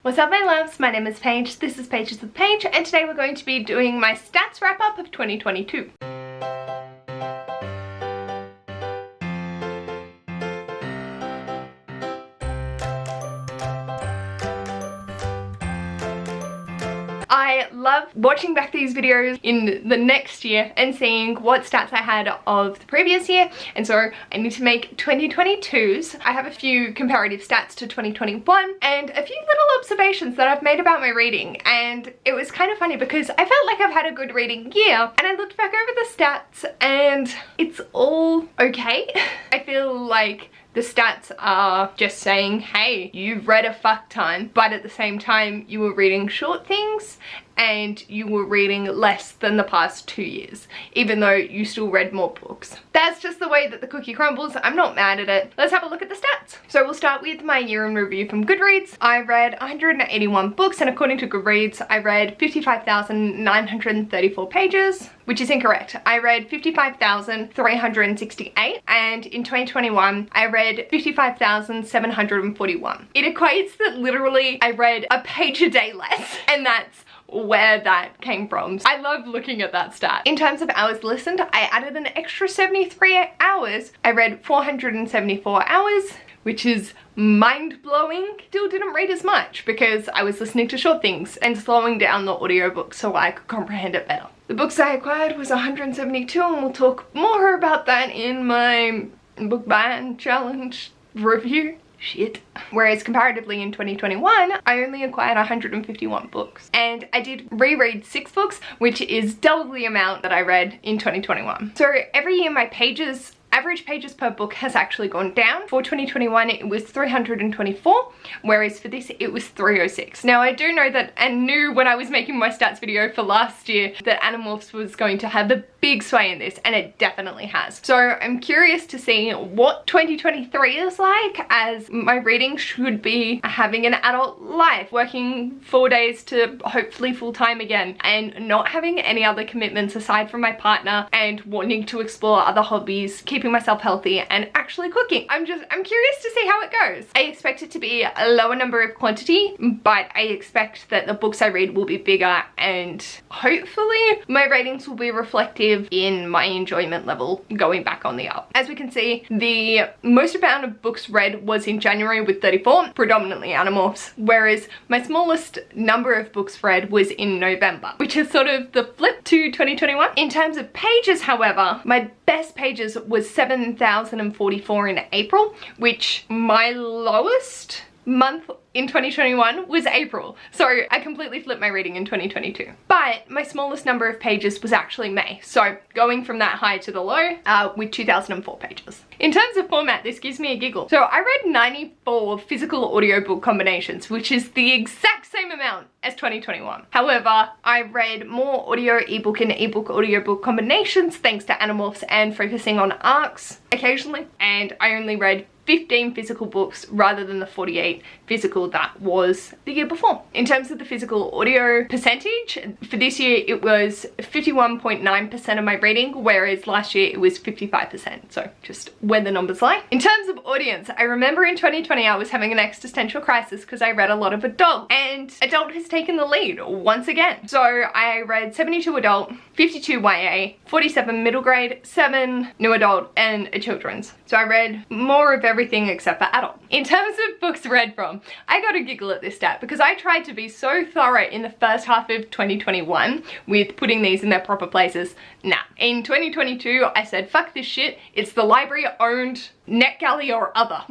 What's up my loves, my name is Paige, this is Pages with Paige, and today we're going to be doing my stats wrap up of 2022. I love watching back these videos in the next year and seeing what stats I had of the previous year, and so I need to make 2022's. I have a few comparative stats to 2021 and a few little observations that I've made about my reading, and it was kind of funny because I felt like I've had a good reading year and I looked back over the stats and it's all okay. I feel like the stats are just saying, hey, you've read a fuck ton, but at the same time you were reading short things and you were reading less than the past 2 years, even though you still read more books. That's just the way that the cookie crumbles. I'm not mad at it. Let's have a look at the stats. So we'll start with my year in review from Goodreads. I read 181 books, and according to Goodreads, I read 55,934 pages, which is incorrect. I read 55,368, and in 2021, I read 55,741. It equates that literally I read a page a day less, and that's where that came from. I love looking at that stat. In terms of hours listened, I added an extra 73 hours. I read 474 hours, which is mind-blowing. Still didn't read as much because I was listening to short things and slowing down the audiobook so I could comprehend it better. The books I acquired was 172, and we'll talk more about that in my book buying challenge review. Shit. Whereas comparatively in 2021, I only acquired 151 books. And I did reread 6 books, which is double the amount that I read in 2021. So every year my average pages per book has actually gone down. For 2021 it was 324, whereas for this it was 306. Now I do know that, and knew when I was making my stats video for last year, that Animorphs was going to have a big sway in this, and it definitely has. So I'm curious to see what 2023 is like, as my reading should be having an adult life, working 4 days to hopefully full-time again, and not having any other commitments aside from my partner, and wanting to explore other hobbies, keeping myself healthy, and actually cooking. I'm curious to see how it goes. I expect it to be a lower number of quantity, but I expect that the books I read will be bigger, and hopefully my ratings will be reflective in my enjoyment level going back on the up. As we can see, the most amount of books read was in January with 34, predominantly Animorphs, whereas my smallest number of books read was in November, which is sort of the flip to 2021. In terms of pages, however, my best pages was 7,044 in April, which my lowest month in 2021 was April. So I completely flipped my reading in 2022. But my smallest number of pages was actually May. So going from that high to the low with 2,004 pages. In terms of format, this gives me a giggle. So I read 94 physical audiobook combinations, which is the exact same amount as 2021. However, I read more audio ebook and ebook audiobook combinations thanks to Animorphs and focusing on arcs occasionally. And I only read 15 physical books rather than the 48 physical that was the year before. In terms of the physical audio percentage, for this year it was 51.9% of my reading, whereas last year it was 55%. So just where the numbers lie. In terms of audience, I remember in 2020 I was having an existential crisis because I read a lot of adult, and adult has taken the lead once again. So I read 72 adult, 52 YA, 47 middle grade, 7 new adult, and a children's. So I read more of everything except for adult. In terms of books read from, I got a giggle at this stat because I tried to be so thorough in the first half of 2021 with putting these in their proper places. Nah. In 2022, I said, fuck this shit. It's the library owned, NetGalley or other.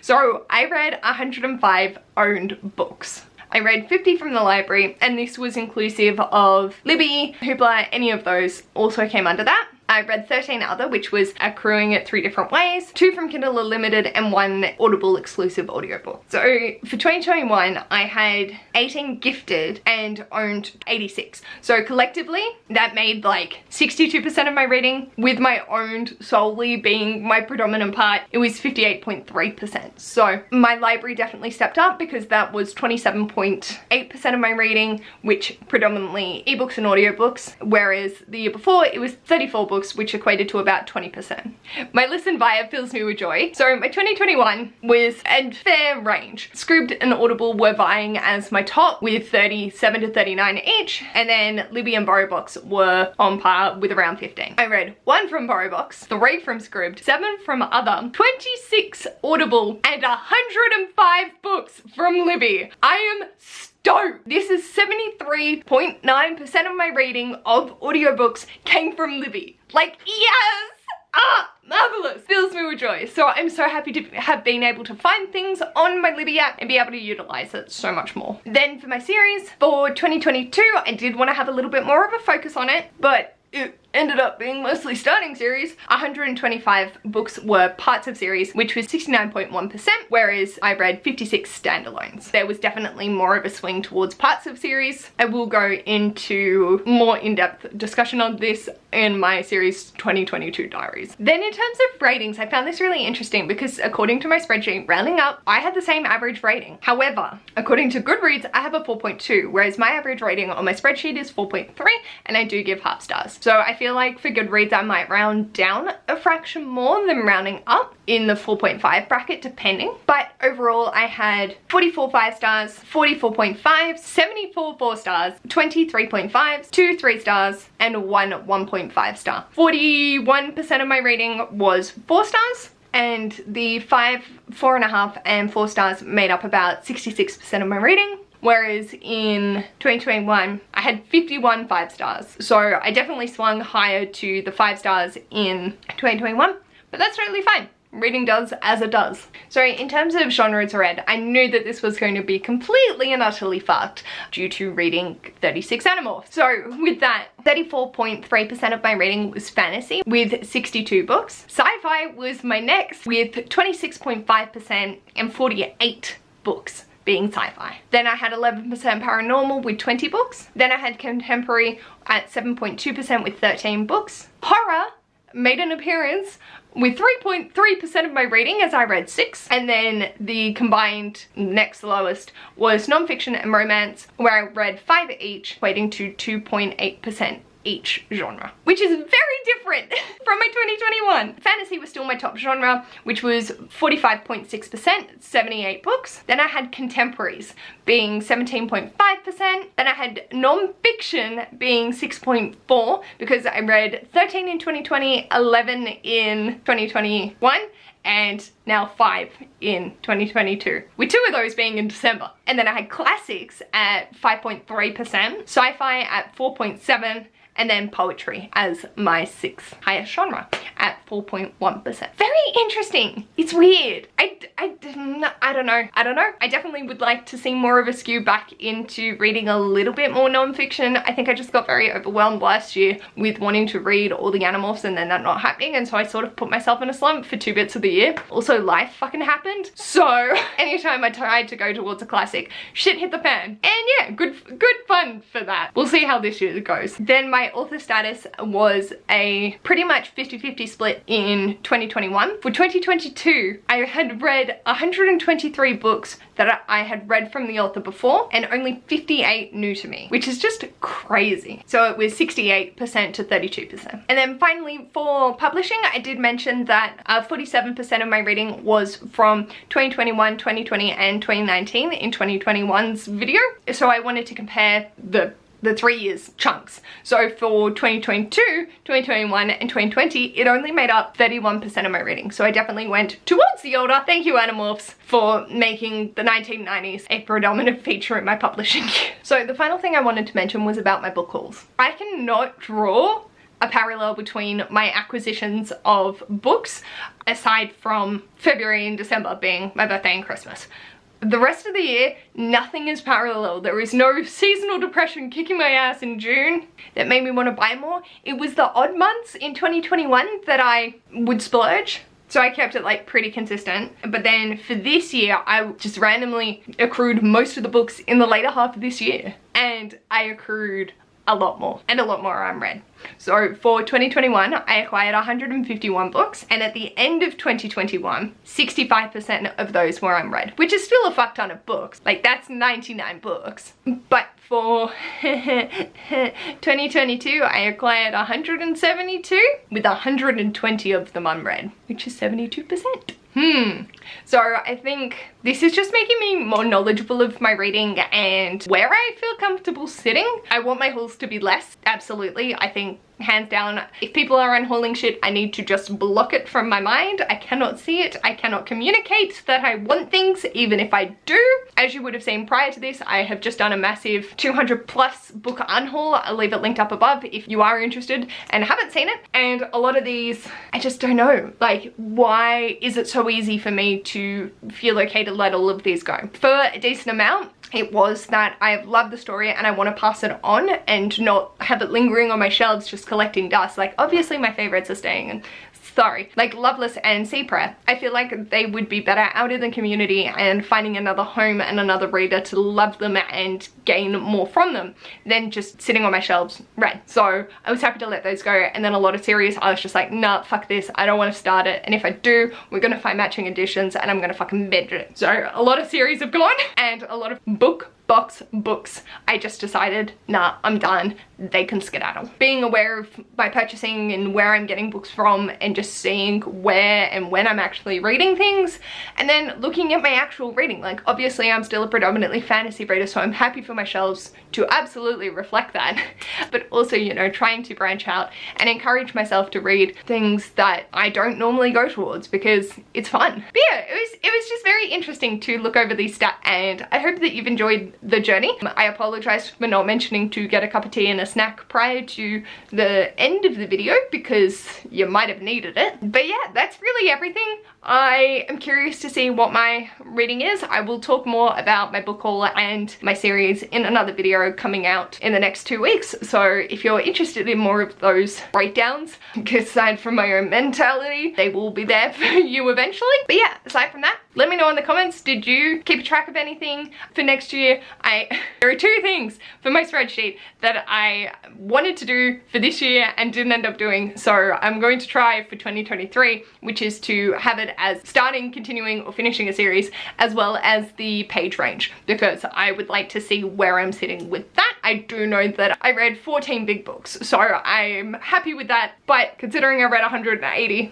So I read 105 owned books. I read 50 from the library, and this was inclusive of Libby, Hoopla, any of those also came under that. I read 13 other, which was accruing it 3 different ways, 2 from Kindle Unlimited and 1 Audible exclusive audiobook. So for 2021, I had 18 gifted and owned 86. So collectively, that made like 62% of my reading, with my owned solely being my predominant part. It was 58.3%. So my library definitely stepped up because that was 27.8% of my reading, which predominantly ebooks and audiobooks, whereas the year before it was 34 audiobooks, which equated to about 20%. My listen via fills me with joy. So my 2021 was a fair range. Scribd and Audible were vying as my top with 37 to 39 each, and then Libby and BorrowBox were on par with around 15. I read 1 from BorrowBox, 3 from Scribd, 7 from Other, 26 Audible, and 105 books from Libby. I am stoked. This is 73.9% of my reading of audiobooks came from Libby. Like, yes! Ah, marvelous. Fills me with joy. So I'm so happy to have been able to find things on my Libby app and be able to utilize it so much more. Then for my series, for 2022, I did want to have a little bit more of a focus on it, but it ended up being mostly starting series. 125 books were parts of series, which was 69.1%, whereas I read 56 standalones. There was definitely more of a swing towards parts of series. I will go into more in-depth discussion on this in my series 2022 diaries. Then in terms of ratings, I found this really interesting because according to my spreadsheet, rounding up, I had the same average rating. However, according to Goodreads, I have a 4.2, whereas my average rating on my spreadsheet is 4.3, and I do give half stars. So I feel like for Goodreads, I might round down a fraction more than rounding up in the 4.5 bracket, depending. But overall, I had 44 5 stars, 44.5, 74 4 stars, 23.5, 2 3 stars, and 1 1.5 star. 41% of my rating was 4 stars, and the 5, 4.5, and 4 stars made up about 66% of my rating. Whereas in 2021, I had 51 5 stars. So I definitely swung higher to the 5 stars in 2021, but that's totally fine. Reading does as it does. So in terms of genres read, I knew that this was going to be completely and utterly fucked due to reading 36 Animorphs. So with that, 34.3% of my reading was fantasy with 62 books. Sci-fi was my next with 26.5% and 48 books being sci-fi. Then I had 11% paranormal with 20 books. Then I had contemporary at 7.2% with 13 books. Horror made an appearance with 3.3% of my reading as I read 6. And then the combined next lowest was nonfiction and romance, where I read 5 each, equating to 2.8% each genre, which is very different from my 2021. Fantasy was still my top genre, which was 45.6%, 78 books. Then I had contemporaries being 17.5%. Then I had non-fiction being 6.4 because I read 13 in 2020, 11 in 2021, and now 5 in 2022, with 2 of those being in December. And then I had classics at 5.3%, sci-fi at 4.7%, and then poetry as my 6th highest genre at 4.1%. Very interesting. It's weird. I don't know. I definitely would like to see more of a skew back into reading a little bit more non-fiction. I think I just got very overwhelmed last year with wanting to read all the Animorphs and then that not happening, and so I sort of put myself in a slump for 2 bits of the year. Also, life fucking happened. So anytime I tried to go towards a classic, shit hit the fan. And yeah, good fun for that. We'll see how this year goes. Then my author status was a pretty much 50-50 split in 2021. For 2022, I had read 123 books that I had read from the author before, and only 58 new to me, which is just crazy. So it was 68% to 32%. And then finally for publishing, I did mention that 47% of my reading was from 2021, 2020, and 2019 in 2021's video. So I wanted to compare the 3 years chunks. So for 2022, 2021, and 2020, it only made up 31% of my reading. So I definitely went towards the older. Thank you, Animorphs, for making the 1990s a predominant feature in my publishing. So the final thing I wanted to mention was about my book hauls. I cannot draw a parallel between my acquisitions of books, aside from February and December being my birthday and Christmas. The rest of the year, nothing is parallel. There is no seasonal depression kicking my ass in June that made me want to buy more. It was the odd months in 2021 that I would splurge. So I kept it like pretty consistent. But then for this year, I just randomly accrued most of the books in the later half of this year. And I accrued a lot more, and a lot more unread. So for 2021, I acquired 151 books, and at the end of 2021, 65% of those were unread, which is still a fuck ton of books. Like, that's 99 books. But for 2022, I acquired 172, with 120 of them unread, which is 72%. So I think this is just making me more knowledgeable of my reading and where I feel comfortable sitting. I want my hauls to be less, absolutely. I think hands down, if people are unhauling shit, I need to just block it from my mind. I cannot see it. I cannot communicate that I want things, even if I do. As you would have seen prior to this, I have just done a massive 200+ book unhaul. I'll leave it linked up above if you are interested and haven't seen it. And a lot of these, I just don't know. Like, why is it so easy for me to feel okay to let all of these go? For a decent amount, it was that I love the story and I want to pass it on and not have it lingering on my shelves just collecting dust. Like, obviously my favorites are staying, and sorry, like Loveless and Sea Prayer, I feel like they would be better out in the community and finding another home and another reader to love them and gain more from them than just sitting on my shelves read. So I was happy to let those go, and then a lot of series I was just like, nah, fuck this, I don't want to start it, and if I do, we're gonna find matching editions and I'm gonna fucking binge it. So a lot of series have gone, and a lot of box books, I just decided, nah, I'm done, they can skedaddle. Being aware of my purchasing and where I'm getting books from, and just seeing where and when I'm actually reading things, and then looking at my actual reading. Like, obviously I'm still a predominantly fantasy reader, so I'm happy for my shelves to absolutely reflect that, but also, you know, trying to branch out and encourage myself to read things that I don't normally go towards because it's fun. But yeah, it was just very interesting to look over these stats, and I hope that you've enjoyed the journey. I apologize for not mentioning to get a cup of tea and a snack prior to the end of the video because you might have needed it. But yeah, that's really everything. I am curious to see what my reading is. I will talk more about my book haul and my series in another video coming out in the next 2 weeks. So if you're interested in more of those breakdowns, aside from my own mentality, they will be there for you eventually. But yeah, aside from that, let me know in the comments, did you keep track of anything for next year? There are 2 things for my spreadsheet that I wanted to do for this year and didn't end up doing. So I'm going to try for 2023, which is to have it as starting, continuing, or finishing a series, as well as the page range, because I would like to see where I'm sitting with that. I do know that I read 14 big books, so I'm happy with that, but considering I read 180,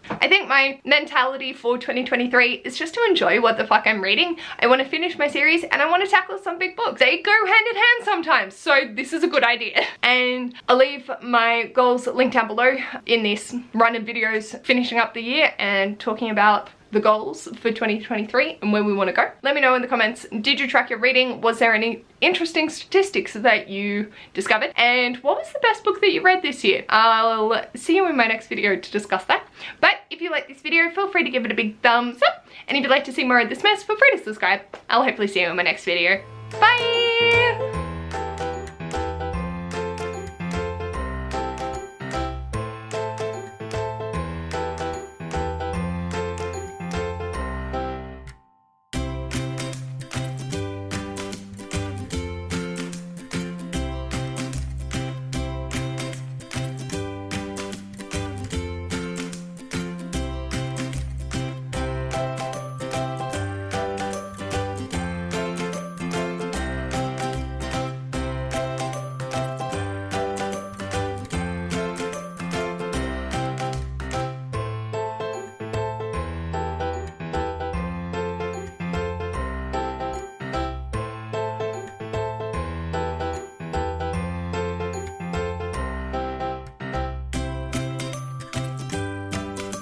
I think my mentality for 2023 is just to enjoy what the fuck I'm reading. I want to finish my series and I want to tackle some big books. They go hand in hand sometimes, so this is a good idea. And I'll leave my goals linked down below in this run of videos finishing up the year and talking about the goals for 2023 and where we want to go. Let me know in the comments, did you track your reading? Was there any interesting statistics that you discovered? And what was the best book that you read this year? I'll see you in my next video to discuss that. But if you like this video, feel free to give it a big thumbs up. And if you'd like to see more of this mess, feel free to subscribe. I'll hopefully see you in my next video. Bye!